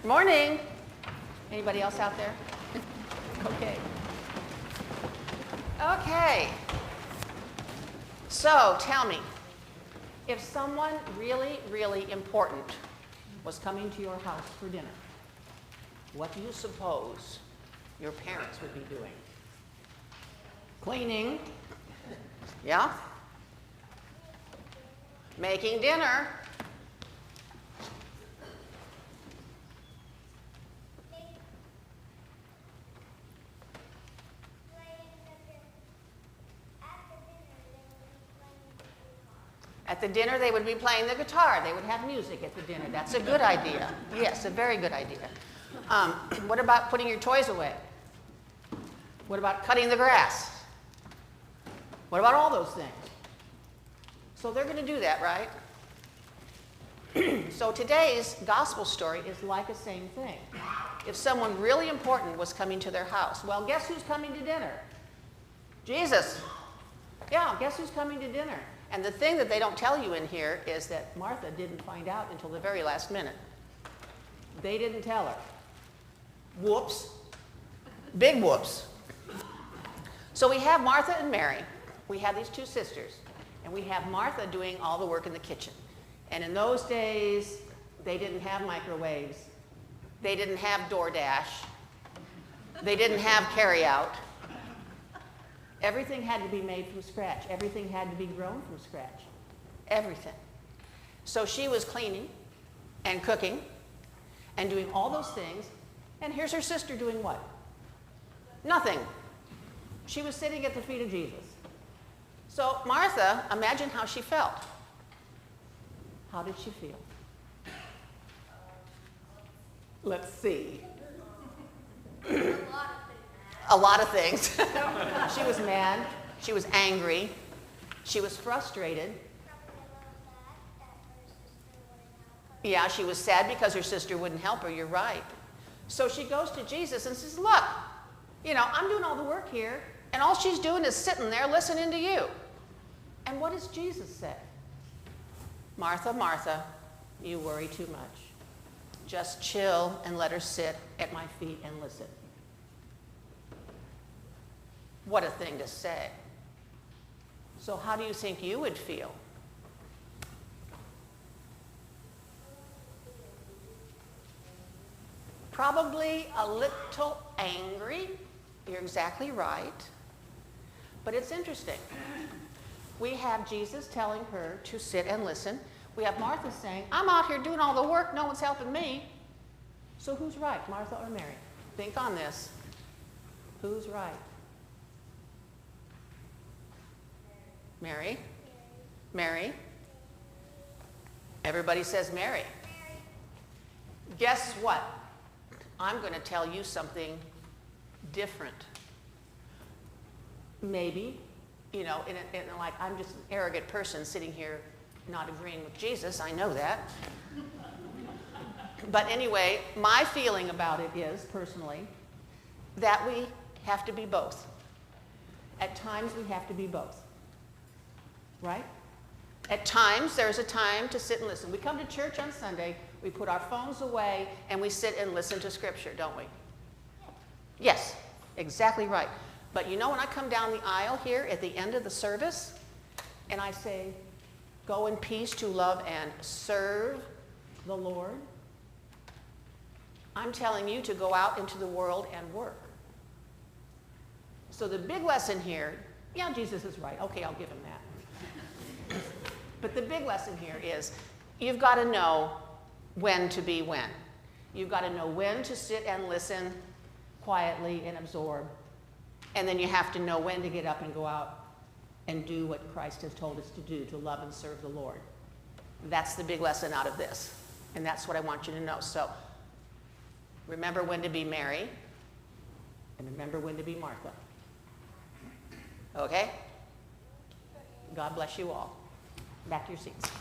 Morning. Anybody else out there? Okay. Okay. So tell me, if someone really, really important was coming to your house for dinner, what do you suppose your parents would be doing? Cleaning. Yeah? Making dinner. At the dinner, they would be playing the guitar. They would have music at the dinner. That's a good idea. Yes, a very good idea. What about putting your toys away? What about cutting the grass? What about all those things? So they're going to do that, right? So today's gospel story is like the same thing. If someone really important was coming to their house, well, guess who's coming to dinner? Jesus. Yeah, guess who's coming to dinner? And the thing that they don't tell you in here is that Martha didn't find out until the very last minute. They didn't tell her. Whoops. Big whoops. So we have Martha and Mary. We have these two sisters. And we have Martha doing all the work in the kitchen. And in those days, they didn't have microwaves. They didn't have DoorDash. They didn't have carryout. Everything had to be made from scratch. Everything had to be grown from scratch. Everything. So she was cleaning and cooking and doing all those things. And here's her sister doing what? Nothing. She was sitting at the feet of Jesus. So Martha, imagine how she felt. How did she feel? Let's see. A lot of things. She was mad. She was angry. She was frustrated. Yeah, she was sad because her sister wouldn't help her. You're right. So she goes to Jesus and says, look, I'm doing all the work here, and all she's doing is sitting there listening to you. And what does Jesus say? Martha, Martha, you worry too much. Just chill and let her sit at my feet and listen. What a thing to say. So how do you think you would feel? Probably a little angry. You're exactly right. But it's interesting. We have Jesus telling her to sit and listen. We have Martha saying, I'm out here doing all the work. No one's helping me. So who's right, Martha or Mary? Think on this. Who's right? Mary? Mary? Everybody says Mary. Guess what? I'm going to tell you something different. Maybe, like I'm just an arrogant person sitting here not agreeing with Jesus. I know that. But anyway, my feeling about it is, personally, that we have to be both. At times, we have to be both. Right? At times, there's a time to sit and listen. We come to church on Sunday, we put our phones away, and we sit and listen to Scripture, don't we? Yes, exactly right. But when I come down the aisle here at the end of the service, and I say, go in peace to love and serve the Lord, I'm telling you to go out into the world and work. So the big lesson here, yeah, Jesus is right. Okay, I'll give him that. But the big lesson here is you've got to know when to be when. You've got to know when to sit and listen quietly and absorb. And then you have to know when to get up and go out and do what Christ has told us to do, to love and serve the Lord. That's the big lesson out of this. And that's what I want you to know. So remember when to be Mary, and remember when to be Martha. Okay? God bless you all. Back to your seats.